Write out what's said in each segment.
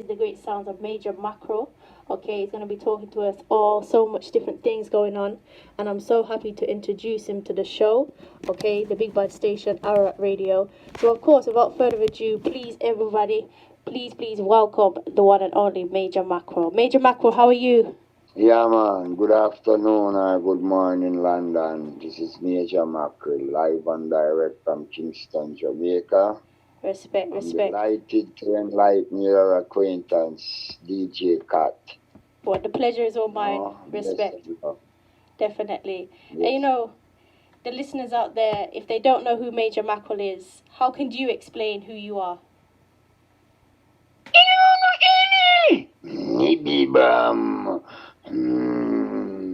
the great sounds of Major Mackerel. Okay, he's going to be talking to us all so much different things going on, and I'm so happy to introduce him to the show. Okay, the Big Bad Station, Ararat Radio. So of course, without further ado, please everybody, please welcome the one and only Major Mackerel. Major Mackerel, how are you? Yeah, man. Good afternoon or good morning, London. This is Major Mackerel, live and direct from Kingston, Jamaica. Respect. I'm delighted to enlighten your acquaintance, DJ Kat. Well, the pleasure is all mine. Respect. Definitely. Yes. And you know, the listeners out there, if they don't know who Major Mackerel is, how can you explain who you are?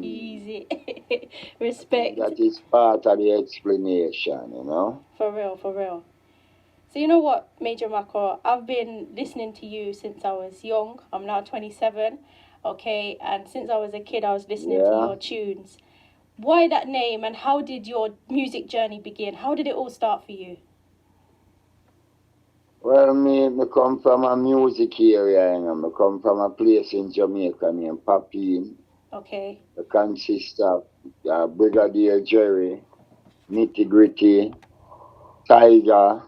Easy. Respect. That is part of the explanation, you know. For real. So you know what, Major Mackerel, I've been listening to you since I was young. I'm now 27, okay? And since I was a kid, I was listening to your tunes. Why that name, and how did your music journey begin? How did it all start for you? Well, me come from a music area, you know. I come from a place in Jamaica named Papine. Okay. It consists of Brigadier Jerry, Nitty Gritty, Tiger,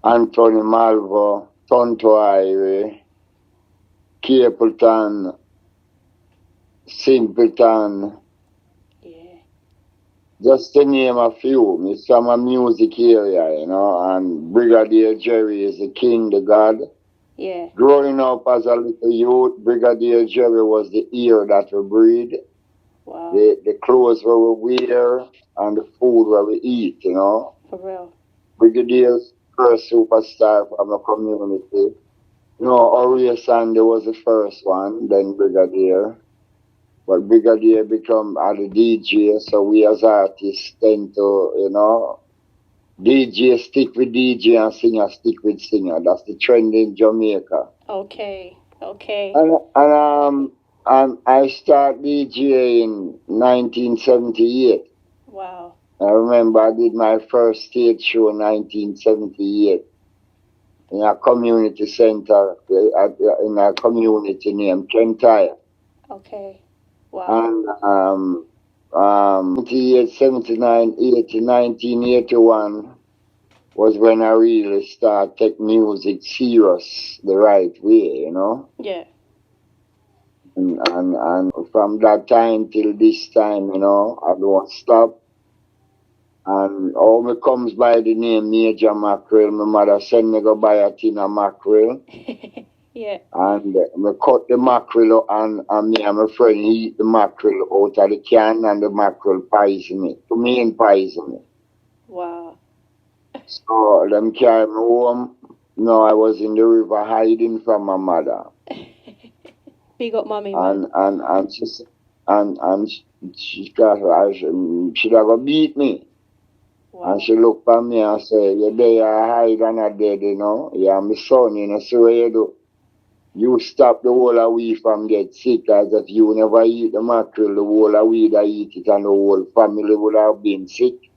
Anthony Malvo, Tonto Irie, Capleton, Simpleton, just to name a few. It's from a music area, you know, and Brigadier Jerry is the king, the god. Yeah. Growing up as a little youth, Brigadier Jerry was the ear that we breathe. Wow. The clothes where we wear and the food where we eat, you know. For real. Brigadier's first superstar from the community. You know, Aurea Sandy was the first one, then Brigadier. But Brigadier become the DJ, so we as artists tend to, you know, DJ stick with DJ and singer stick with singer. That's the trend in Jamaica. Okay. And I start DJ in 1978. Wow. I remember I did my first stage show in 1978 in a community center, in a community named Kentire. Okay. Wow. And 79, 80, 1981 was when I really started take music serious the right way, you know? Yeah. And from that time till this time, you know, I don't stop. And all me comes by the name Major Mackerel. My mother send me go buy a tin of mackerel. Yeah. And me cut the mackerel and me and my friend eat the mackerel out of the can, and the mackerel poison me. To me and poison me. Wow. So them carry me home. No, I was in the river hiding from my mother. Big up mommy, man. And she go beat me. Wow. And she looked at me and said, "You there hide and not dead, you know. You're my son, you know, see what you do. You stop the whole of we from get sick, as if you never eat the mackerel, the whole of we that eat it and the whole family would have been sick."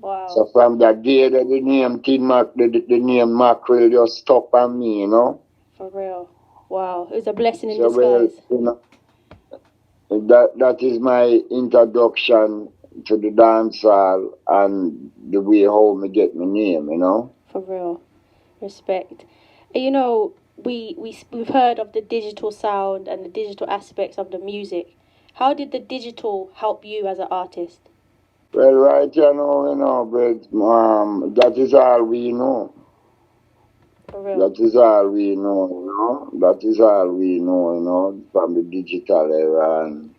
Wow. So from that day that the name the name mackerel just stuck on me, you know. For real. Wow. It was a blessing in So disguise. well, you know, that is my introduction to the dance hall and the way how me get my name, you know. For real. Respect. And you know, we've heard of the digital sound and the digital aspects of the music. How did the digital help you as an artist? Well, right, you know, but that is all we know. For real. That is all we know, you know. That is all we know, you know, from the digital era and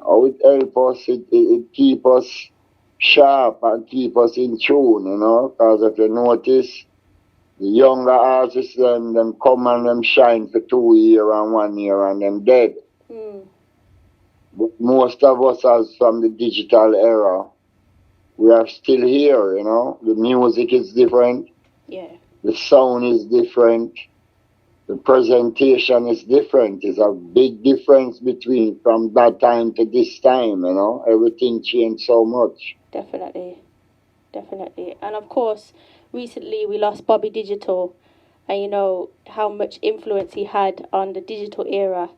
how it help us, it keep us sharp and keep us in tune, you know, because if you notice, the younger artists, them come and them shine for 2 years and 1 year and them dead. But most of us as from the digital era, we are still here, you know. The music is different. Yeah. The sound is different. The presentation is different. There's a big difference between from that time to this time, you know. Everything changed so much. Definitely. And of course, recently we lost Bobby Digital. and you know how much influence he had on the digital era.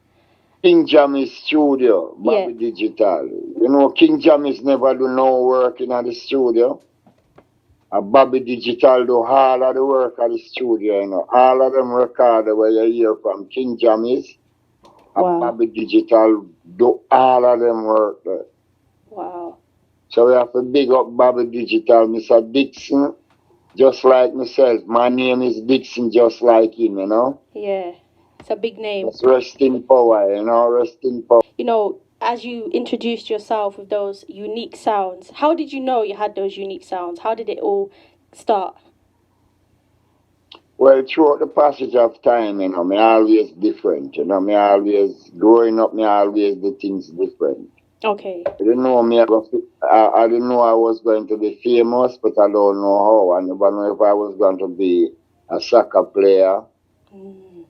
King Jammy's studio, Yeah. Bobby Digital. You know, King Jammy's never do no work in the studio. Bobby Digital do all of the work at the studio, you know. All of them record where you hear from King Jammy's. Wow. Bobby Digital do all of them work there. Wow. So we have to big up Bobby Digital, Mr. Dixon, just like myself. My name is Dixon, just like him, you know. Yeah. It's a big name. Just rest in power, you know, rest in power. You know, as you introduced yourself with those unique sounds, how did you know you had those unique sounds? How did it all start? Well, throughout the passage of time, you know, me always different. You know, me always, growing up, me always the things different. Okay. I didn't know I didn't know I was going to be famous, but I don't know how. I never know if I was going to be a soccer player,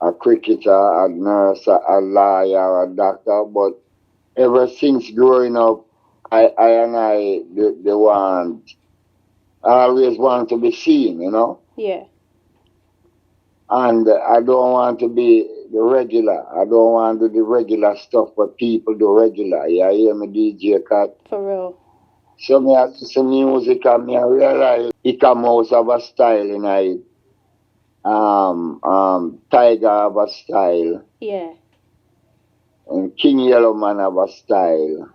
a cricketer, a nurse, a lawyer, a doctor. But ever since growing up, I always want to be seen, you know. Yeah. And I don't want to be the regular. I don't want to do the regular stuff what people do regular. You hear me, DJ Kat? For real. So me I listen music and me I realize it come out of a style in it. Tiger have a style. Yeah. And King Yellowman have a style.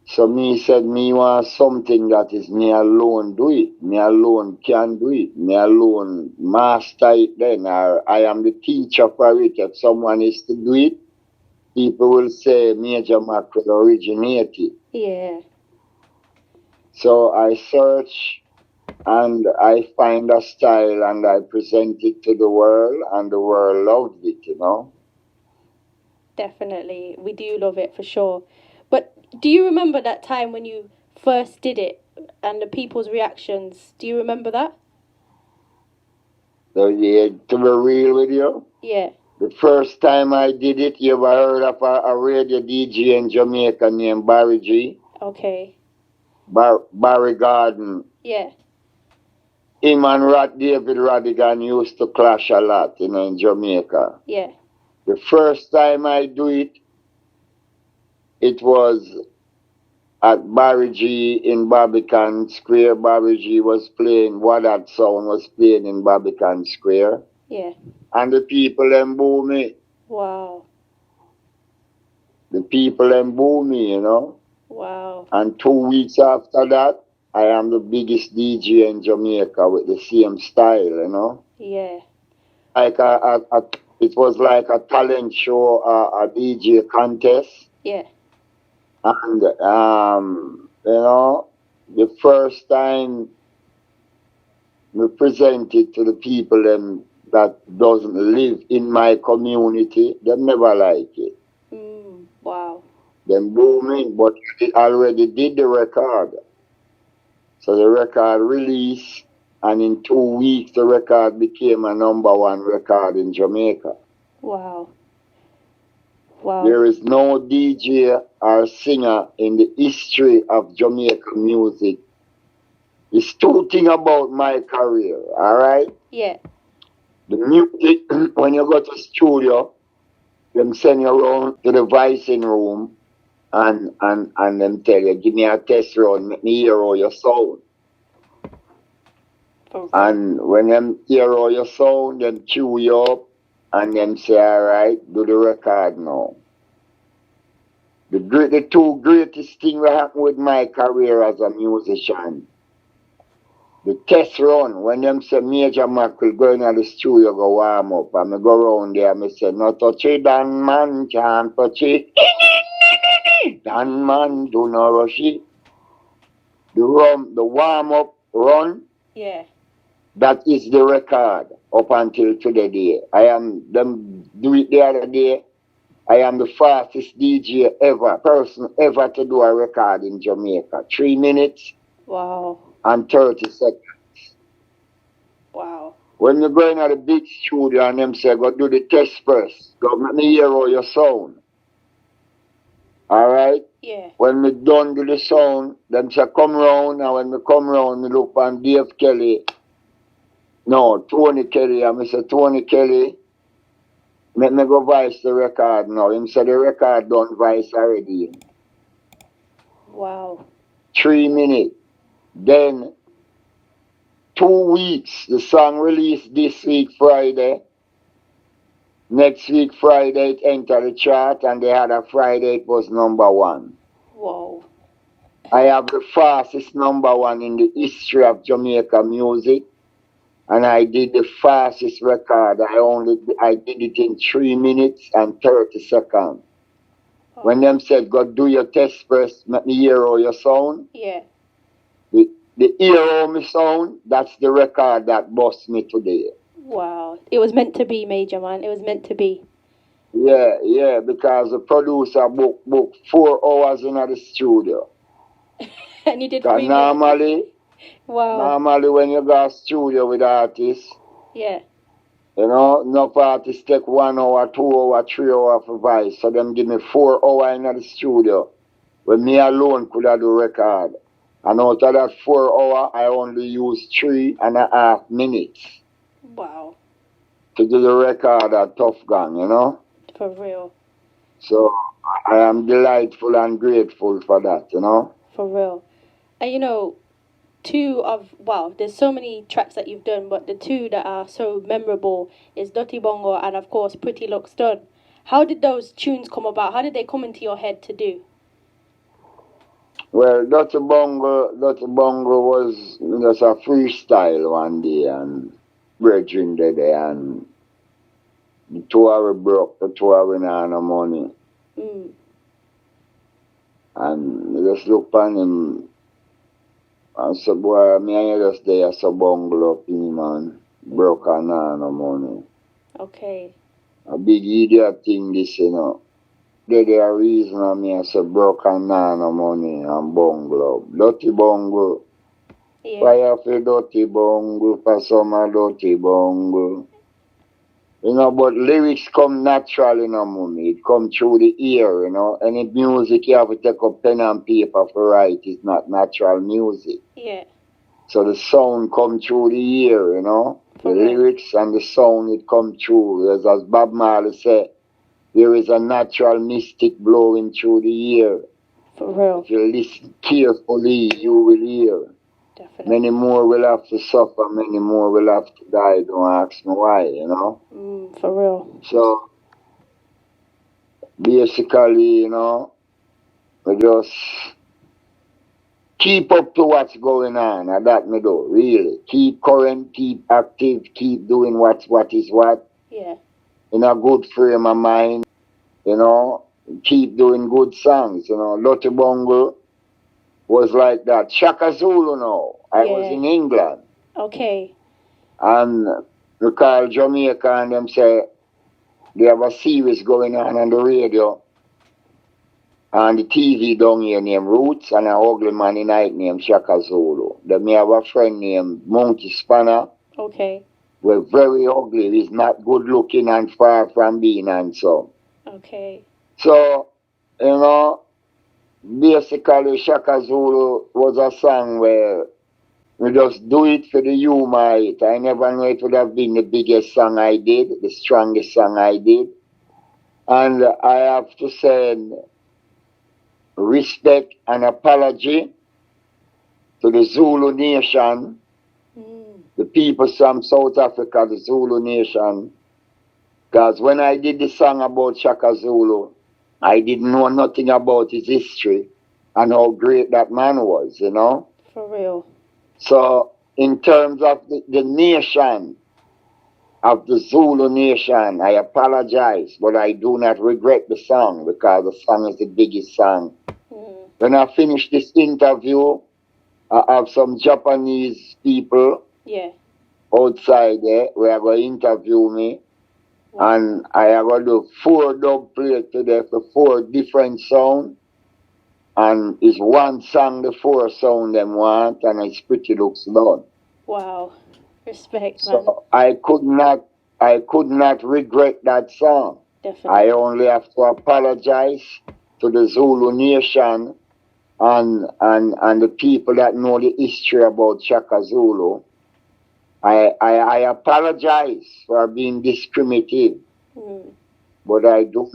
So me said me want something that is me alone do it. Me alone can do it. Me alone master it then. Or I am the teacher for it. If someone is to do it, people will say Major Mackerel originated. Yeah. So I search and I find a style and I present it to the world and the world loved it, you know. Definitely. We do love it for sure. But do you remember that time when you first did it and the people's reactions? Do you remember that? So yeah, to be real with you, Yeah. the first time I did it, you ever heard of a radio DJ in Jamaica named Barry G? Okay. Barry Garden. Yeah. Him and David Radigan used to clash a lot, you know, in Jamaica. Yeah. The first time I do it, it was at Barry G in Barbican Square. Barry G was playing, what that sound was playing in Barbican Square. Yeah. And the people them boo me. Wow. The people them boo me, you know. Wow. And 2 weeks after that, I am the biggest DJ in Jamaica with the same style, you know. Yeah. Like it was like a talent show, a DJ contest. Yeah. And, you know, the first time we presented to the people them that doesn't live in my community, they never like it. Wow. Them booming, but it already did the record. So the record released, and in 2 weeks the record became a #1 record in Jamaica. Wow. Wow. There is no DJ or singer in the history of Jamaican music. It's 2 things about my career, alright? Yeah. The music, when you go to studio, them send you around to the voicing room and them tell you, give me a test run, let me hear all your sound. And when them hear all your sound, them cue you up and them say, alright, do the record now. The 2 greatest things that happened with my career as a musician. The test run, when them say Major Mackerel going to the studio go warm up, and I go around there and I say, no touch it, Dan man, can't touch it. Dan man, do not rush it. The warm up run, Yeah. that is the record up until today. Them do it the other day. I am the fastest DJ person ever to do a record in Jamaica. 3 minutes. Wow. And 30 seconds. Wow. When you go in at the big studio and them say, go do the test first. Go let me hear all your sound. Alright? Yeah. When we done do the sound, them say come round, and when we come round, we look on Dave Kelly No, Tony Kelly, and Mr. Tony Kelly, let me go vice the record now. Him said the record done vice already. Wow. 3 minutes. Then 2 weeks, the song released this week Friday. Next week Friday it entered the chart, and the other Friday it was #1. Whoa. I have the fastest #1 in the history of Jamaica music, and I did the fastest record. I did it in 3 minutes and 30 seconds. When them said, go do your test first, let me hear all your sound. Yeah. The hear all me sound, that's the record that bust me today. Wow. It was meant to be, Major, man. It was meant to be. Yeah, because the producer booked 4 hours in the studio. And you did 3 minutes. Wow. Normally when you go to studio with artists, Yeah. you know, no artists take 1 hour, 2 hour, 3 hour for voice. So them give me 4 hours in the studio. When me alone could have do record. And out of that 4 hour, I only use 3.5 minutes. Wow. To do the record at Tough Gang, you know? For real. So I am delightful and grateful for that, you know? For real. And you know, there's so many tracks that you've done, but the two that are so memorable is Dutty Bungle and of course Pretty Looks Done. How did those tunes come about? How did they come into your head to do? Well, Dutty Bungle was just a freestyle one day, and brethren there, and the 2 hour broke, the 2 hour not no money. And I just look on him and said, boy, me and you just there, so bungle up him, man. Broke and not no money. Okay. A big idiot thing this, you know. There's a reason I me I say broke and not no money and bungle up. Dutty Bungle. Yeah. Fire for Dutty Bungle, for summer Dutty Bungle. You know, but lyrics come naturally, you know, mommy. It come through the ear, you know. Any music you have to take up pen and paper for write is not natural music. Yeah. So the sound come through the ear, you know. The lyrics and the sound, it come through. As Bob Marley said, there is a natural mystic blowing through the ear. For real. If you listen carefully, you will hear. Definitely. Many more will have to suffer, many more will have to die. Don't ask me why, you know. For real. So, basically, you know, we just keep up to what's going on, and that me do, really. Keep current, keep active, keep doing what is what. Yeah. In a good frame of mind, you know. Keep doing good songs, you know. Dutty Bungle was like that. Shaka Zulu now. I was in England. Okay. And we call Jamaica and them say they have a series going on the radio and the TV down here named Roots and an ugly man in night named Shaka Zulu. Then me have a friend named Monkey Spanner. Okay. We're very ugly. He's not good looking and far from being handsome. Okay. So, you know, basically Shaka Zulu was a song where we just do it for the humor. I never knew it would have been the biggest song I did, the strongest song I did. And I have to send respect and apology to the Zulu Nation, the people from South Africa, the Zulu Nation. Because when I did the song about Shaka Zulu, I didn't know nothing about his history and how great that man was, you know. For real. So, in terms of the nation, of the Zulu Nation, I apologize, but I do not regret the song because the song is the biggest song. When I finish this interview, I have some Japanese people outside there who are going to interview me. And I have to do 4 dub plates today for 4 different sounds. And it's one song, the 4 sound them want, and it's Pretty Looks Done. Wow. Respect, man. So I could not regret that song. Definitely. I only have to apologize to the Zulu Nation and the people that know the history about Shaka Zulu. I apologize for being discriminative, Mm. but I do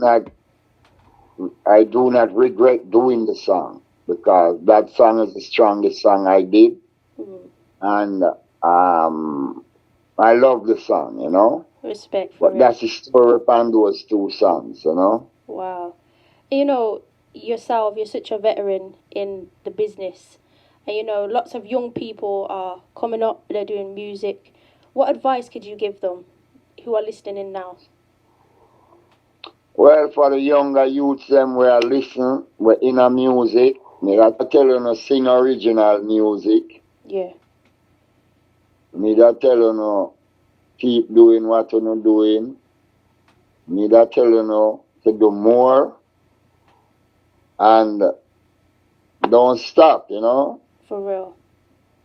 not regret doing the song because that song is the strongest song I did, Mm. and I love the song, you know. Respect for But real. that's the story behind those two songs, you know. Wow. You know, yourself, you're such a veteran in the business. And you know, lots of young people are coming up, they're doing music. What advice could you give them who are listening in now? Well, for the younger youths, them we are listening, we're in a music. Me that tell you no sing original music. Yeah. Me that tell you no keep doing what you're doing. Me that tell you no to do more and don't stop, you know. For real.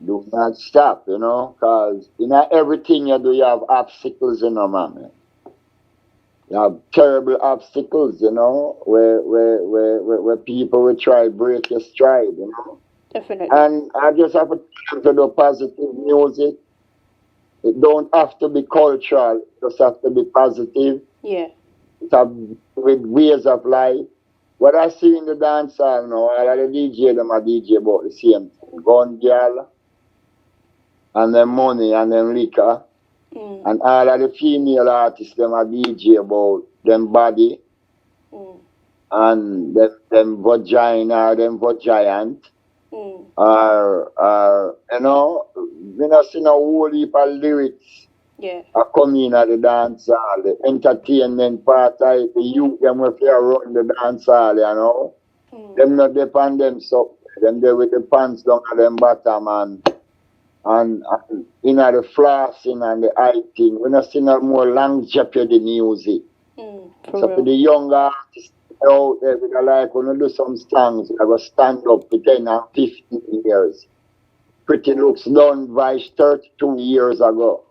Do not stop, you know, because in everything you do, you have obstacles, you know, man. You have terrible obstacles, you know, where people will try break your stride, you know. Definitely. And I just have to do positive music. It don't have to be cultural, it just have to be positive. Yeah. It have with ways of life. What I see in the dance hall now, all of the DJ them are DJ about the same thing. Gun girl and then money and then liquor. Mm. And all of the female artists them are DJ about them body Mm. and them vagina, them vagiant. Mm. Or you know, we not see no whole heap of lyrics Yeah. are coming at the dance hall, the entertainment part of it, the youth them if they run the dance hall, you know. Mm. Them not depend them so them there with the pants down at them bottom and in the flossing and the eye thing. We not see no more longevity music. Mm. So For for real. the younger artists out there, we like when we do some songs, we go stand up for 10 and 15 years. Pretty Looks done Vice 32 years ago.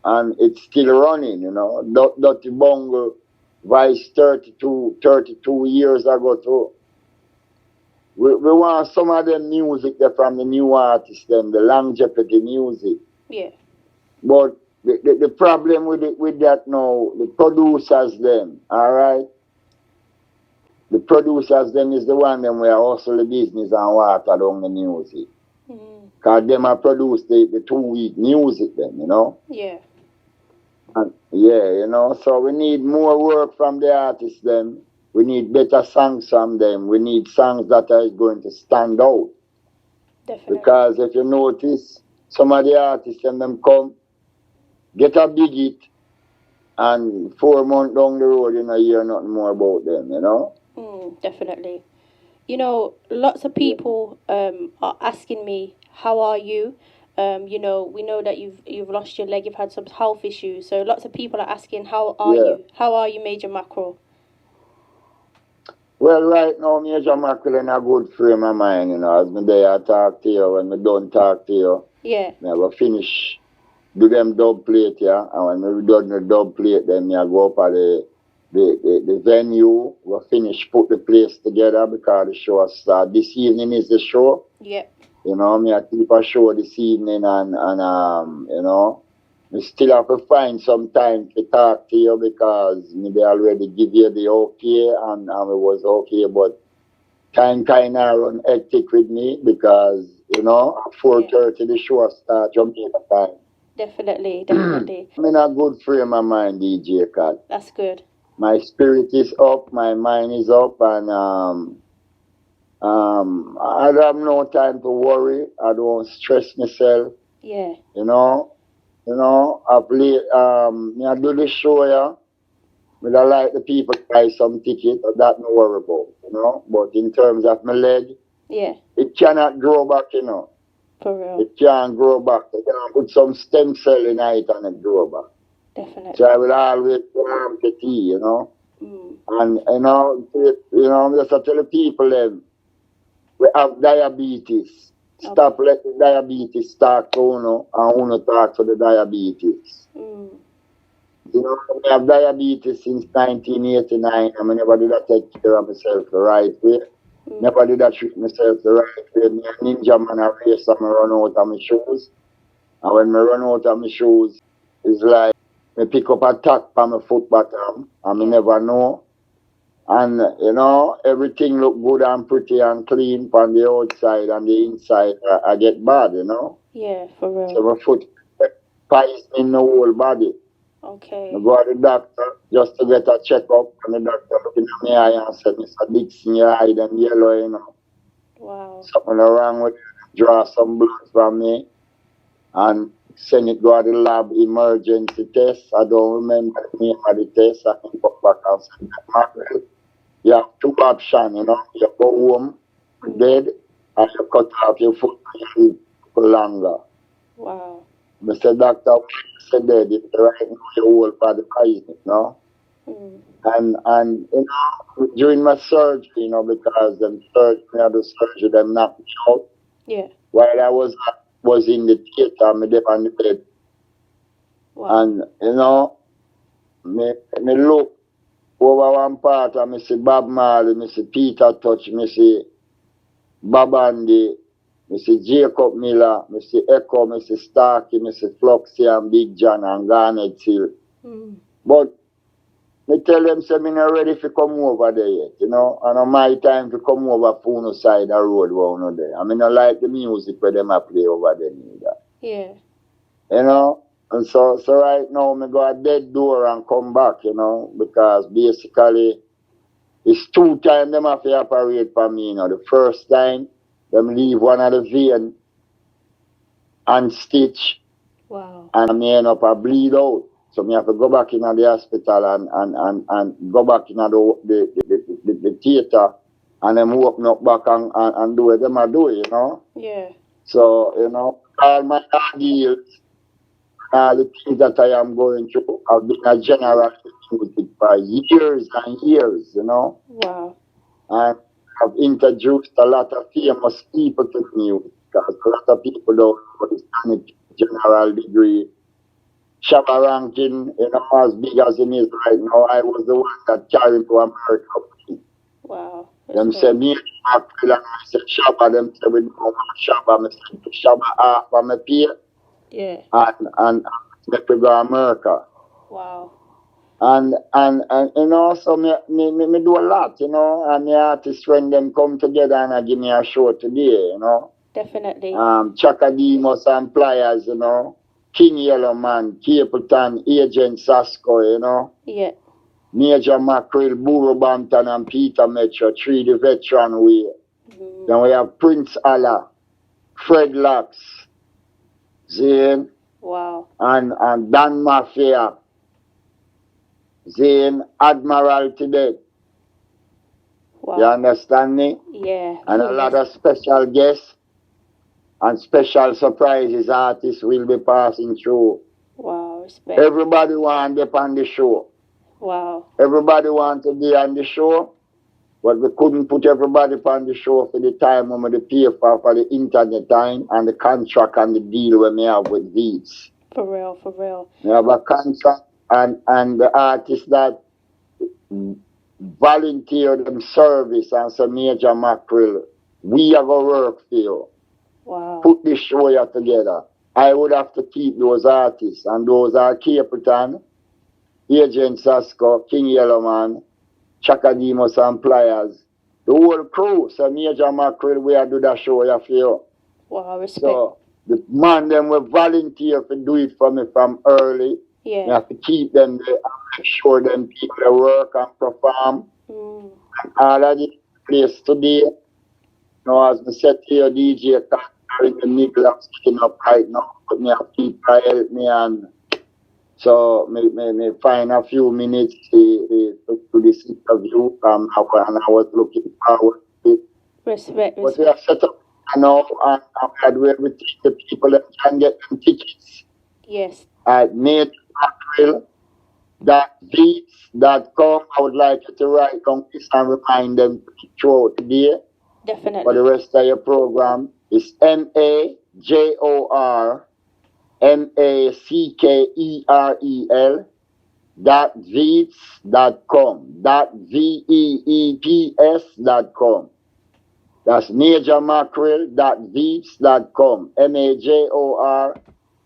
And it's still running, you know. Dutty Bungle Vice 32 years ago too. We want some of the music there from the new artists, them, the longevity music. Yeah. But the problem with that now, the producers them, alright? The producers them is the one them where hustle the business and water down the music. Mm. Cause them a produce the 2 week music then, you know? Yeah. And yeah, you know, so we need more work from the artists them. We need better songs from them. We need songs that are going to stand out. Definitely. Because if you notice, some of the artists them come, get a big hit, and 4 months down the road, you know, you hear nothing more about them, you know? Mm. Definitely. You know, lots of people are asking me, "How are you?" You know, we know that you've lost your leg, you've had some health issues. So lots of people are asking, "How are Yeah. you? How are you, Major Mackerel?" Well, right now, Major Mackerel in a good frame of mind, you know, as me there I talk to you, when me done talk to you, Yeah. me I go finish, do them dub plate, yeah, and when we done the dub plate, then me I go up at the venue, we finish, put the place together because the show start. This evening is the show, Yep. you know, me I keep a show this evening and you know, we still have to find some time to talk to you because me they already give you the okay and it was okay, but time kind of run hectic with me because, you know, at 4:30 the show start Jamaica time. Definitely. Definitely. I'm in a good frame of mind, DJ Kat. That's good. My spirit is up, my mind is up, and I don't have no time to worry. I don't stress myself, Yeah. you know. You know, I play, me I do the show, yeah. Me I like the people buy some ticket, that no worry about, you know. But in terms of my leg, Yeah. it cannot grow back, you know. For real. It can't grow back. You can put some stem cell in it and it grow back. Definitely. So I will always warm the tea, you know. Mm. And just to tell the people them, we have diabetes. Stop letting diabetes talk to you and uno talk to the diabetes. Mm. You know, I have diabetes since 1989 and I never did I take care of myself the right way. Mm. Never did I treat myself the right way. Me a ninja man, I race and I run out of my shoes. And when I run out of my shoes, it's like me pick up a tack from my foot bottom and me never know. And everything look good and pretty and clean from the outside, and the inside I get bad, Yeah, for real. So my foot poison the whole body. Okay. I go to the doctor just to get a checkup, and the doctor looking at my eye and said, Mr. Dixon, your eye them yellow, Wow. Something wrong with it. Draw some blood from me and send it go to the lab emergency test. I don't remember the name of the test. I can go back and say, Mackerel, you have two options, You go home, dead, and you cut off your foot and you live for longer. Wow. I said, doctor, why you say dead? It's right now your whole body poison, And during my surgery, because them the surgery, them knocked me out. Yeah. While I was in the theater, I there on the bed. Wow. And me look over one part and me see Bob Marley, me see Peter Touch, me see Bob Andy, me see Jacob Miller, me see Echo, me see Starkey, me see Floxy and Big John and Garnet Hill. But me tell them, say, me not ready to come over there yet, And on my time to come over Puno side of road where there. I mean, I like the music where them a play over there neither. Yeah. And so right now, me go a dead door and come back, because basically, it's 2 times them have to operate for me, The first time, them leave one of the vein and stitch. Wow. And me end up a bleed out. So me have to go back in the hospital and go back in the theater and then open up back and do what them I do, Yeah. So, all my ideas, all the things that I am going through, I've been a general music for years and years, Wow. And I've introduced a lot of famous people to music because a lot of people don't understand it, general degree. Shabba ranking, as big as it is right now, I was the one that carried to America. Wow. Them say me, Mackerel, and I said Shabba, them say we don't want Shabba. I said Shabba half of my pay. Yeah. And make we go America. Wow. And so me do a lot, and the artists when them come together and I give me a show today, Definitely. Chakademos and Pliers, King Yellowman, Capleton, Agent Sasko, Yeah. Major Mackerel, Buru Banton, and Peter Metro, 3 the veteran way. Then we have Prince Allah, Fred Locks, Zane, Wow. and Dan Mafia, Zane, Admiral today. Wow. You understand me? Yeah. And a lot of special guests and special surprises artists will be passing through. Wow. Respect. Everybody want to be on the show. Wow. Everybody want to be on the show, but we couldn't put everybody on the show for the time when we pay for the internet time and the contract and the deal we may have with Beats. For real, for real. We have a contract and the artists that volunteer them service and say Major Mackerel, we have a work for you. Wow. Put this show here together. I would have to keep those artists, and those are Capleton, Agent Sasko, King Yellowman, Chakademos and Pliers. The whole crew. So Major Mackerel, we have to do that show here for you. Wow, respect. So the man them will volunteer to do it for me from early. Yeah. You have to keep them there and make sure them people work and perform. And all of this place today, as I said to your DJ, in the middle of sitting up right now, but me have people help me, and so me find a few minutes to this interview, and I was looking forward to it. Respect. But we have set up now, and I'm glad we take the people that can get them tickets. Yes. At majormackerel.beats.com. I would like you to write down this and remind them to throw it today. Definitely. For the rest of your program is majormackerel.veeps.com. .veeps.com. That's majormackerel.veeps.com.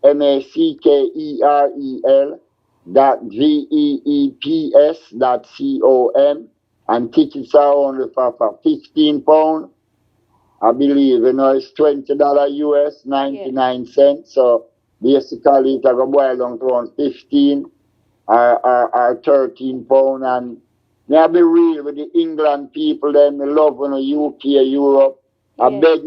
MACKEREL.GEEPS.com, and tickets are only for £15. I believe, it's $20 US, 99 cents. So basically, it's a go boil down to around 15 or £13. And me I be real with the England people, them, me love when UK, Europe. I beg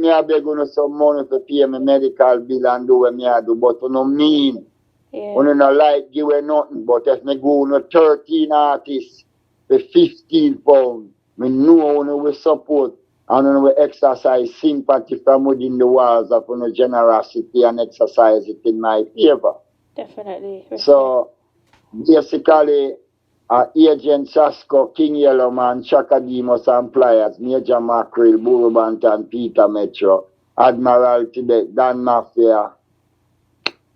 some money to pay my medical bill and do what me I do, but you know mean. You know like give away nothing, but if me go on 13 artists for £15, me know you will support and you will exercise sympathy from within the walls of generosity and exercise it in my favor. Definitely. So basically, Agent Sasko, King Yellowman, Chakademos and Pliers, Major Mackerel, Burubantan, Peter Metro, Admiral Tibet, Dan Mafia,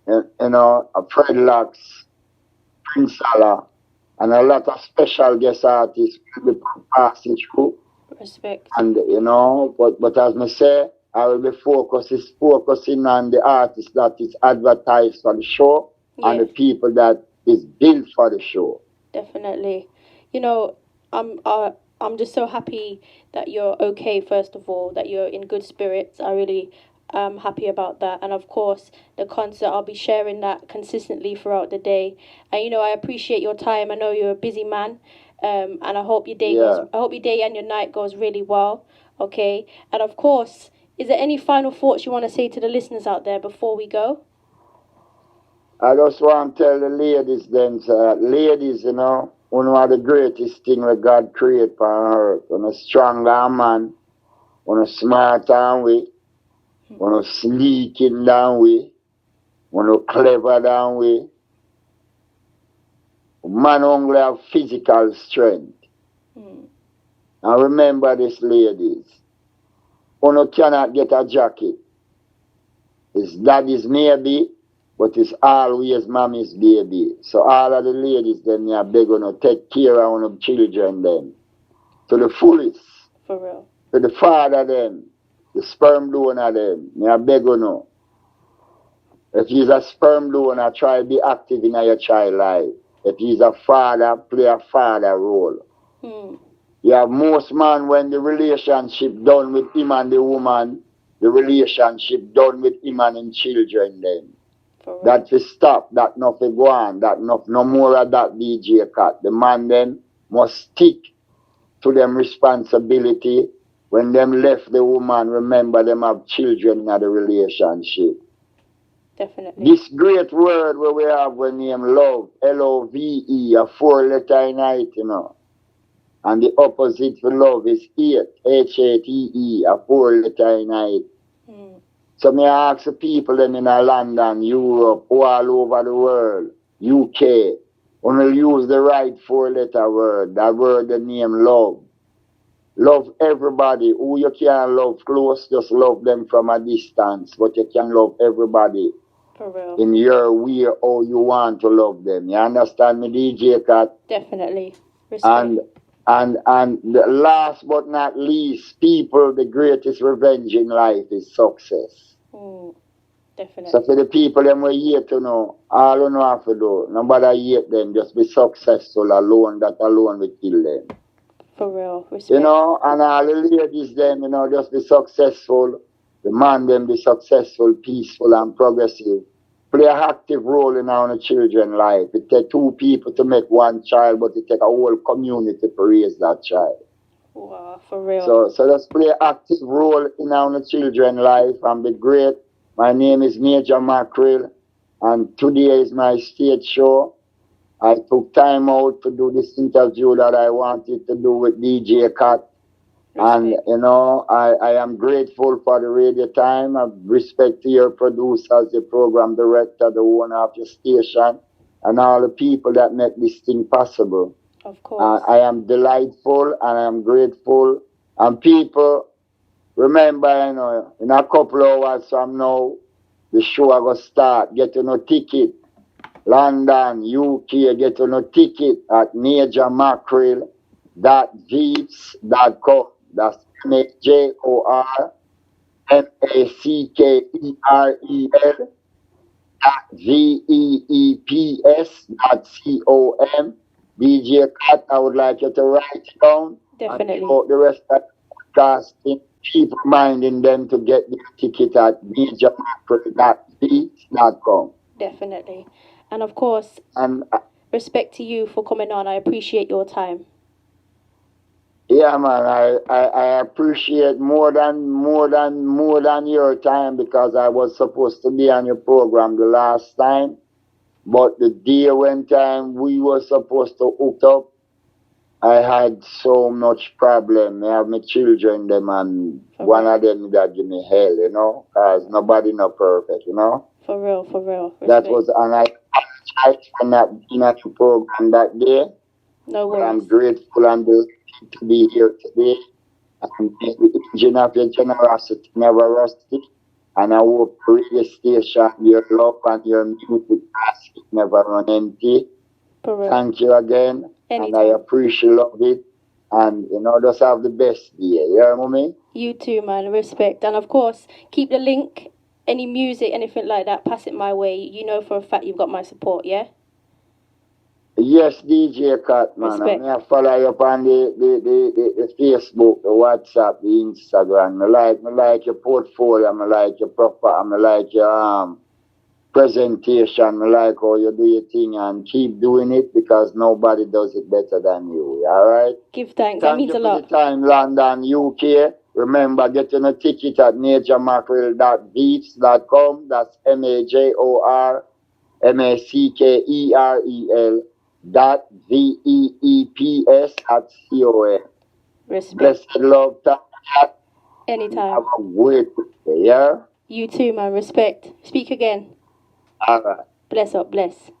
Fred Lux, Prince Salah, and a lot of special guest artists will be passing through. Respect. And but as I say, I will be focusing on the artists that is advertised for the show and the people that is built for the show. Definitely. I'm just so happy that you're okay, first of all, that you're in good spirits. I really am happy about that. And of course, the concert, I'll be sharing that consistently throughout the day. And I appreciate your time. I know you're a busy man. And I hope your day and your night goes really well. Okay. And of course, is there any final thoughts you want to say to the listeners out there before we go? I just want to tell the ladies then, ladies, one of the greatest thing that God created on earth. One a stronger man, one a smarter than we, one a sneaking than we, one a clever than we. Man only have physical strength. And remember this, ladies. One cannot get a jacket. His daddy's maybe, but it's always mommy's baby. So all of the ladies then are beg to take care of the children then. To the fullest. For real. To the father them. The sperm donor them. Me I beg you. If he's a sperm donor, try to be active in your child life. If he's a father, play a father role. You have most man when the relationship done with him and the woman, the relationship done with him and him children then. That to stop, that not to go on, that not no more of that DJ Kat. The man then must stick to them responsibility. When them left the woman, remember them have children in the relationship. Definitely. This great word where we have when name love, L-O-V-E, a 4-letter in it, And the opposite for love is hate, H-A-T-E, a 4-letter in it. So me ask the people them in London, Europe, all over the world, UK, when we use the right 4-letter word, that word the name love. Love everybody. Who you can love close, just love them from a distance. But you can love everybody for real. In your way how you want to love them. You understand me, DJ Kat? Definitely. Respect. And the last but not least, people, the greatest revenge in life is success. Definitely. So for the people them we hate to know, all you know have to do, nobody hate them, just be successful alone, that alone will kill them. For real. Respect. And all the ladies them, just be successful. The man them be successful, peaceful and progressive. Play an active role in our children's life. It takes 2 people to make 1 child, but it takes a whole community to raise that child. Wow, for real. So let's play an active role in our children's life and be great. My name is Major Mackerel, and today is my stage show. I took time out to do this interview that I wanted to do with DJ Kat. And, I am grateful for the radio time. I respect to your producers, the program director, the owner of your station, and all the people that make this thing possible. Of course. I am delightful and I am grateful. And people, remember, in a couple of hours from now, the show is going to start. Get a ticket. London, UK, get a ticket at majormackerel.jeeps.com. That's MAJORMACKEREL. veeps.com. DJ Kat, I would like you to write it down and Definitely. throughout the rest of the podcasting, keep reminding them to get their ticket at majormackerel.beats.com. Definitely. And of course, And respect to you for coming on. I appreciate your time. yeah, man, I appreciate more than your time because I was supposed to be on your program the last time, but the day when time we were supposed to hook up, I had so much problem. I have my children them and one of them that give me hell, you know, cause nobody not perfect, you know. For real, for real. Respect. That was, and I apologize for not being at the program that day. No But I'm worries. grateful and delighted to be here today. And may the engine of your generosity never rusty. And I hope the radio station, your love and your music basket never run empty. For real. Thank you again. And I Anytime. appreciate it. And you know, just have the best day. You hear me? You too, man. Respect. And of course, keep the link. Any music, anything like that, pass it my way. You know for a fact you've got my support, yeah? Yes, DJ Kat, man. Respect. I follow you up on the Facebook, the WhatsApp, the Instagram. I like your portfolio, I like your profile, I like your presentation, I like how you do your thing and keep doing it because nobody does it better than you. Alright? Give thanks. That Thank means you a for lot. the time, London, UK. Remember, getting a ticket at majormackerel.beats.com. That's MAJOR.VEEPS.COM. Respect. Blessed love, that. Anytime. Have a great day, yeah? You too, man. Respect. Speak again. Alright. Bless up, bless.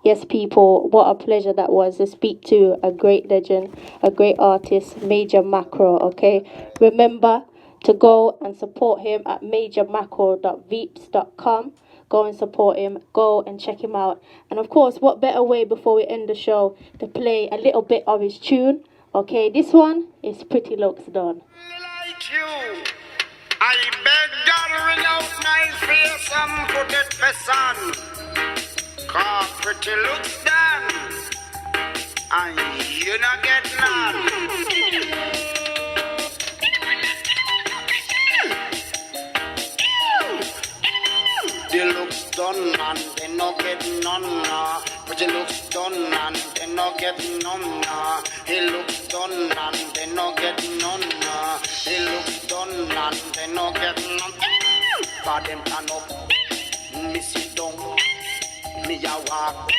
Yes, people, what a pleasure that was to speak to a great legend, a great artist, Major Mackerel, okay? Remember to go and support him at majormackerel.veeps.com. Go and support him. Go and check him out. And of course, what better way before we end the show to play a little bit of his tune? Okay, this one is Pretty Looks Done. Like you, I beg God renounce my face and put it best on. Cause pretty looks done, and you not get none. The looks done and they no get none. Pretty looks done and they no get none. He looks done and they no get none. He looks done and they no get none. For them turn up, me sit down, me a walk.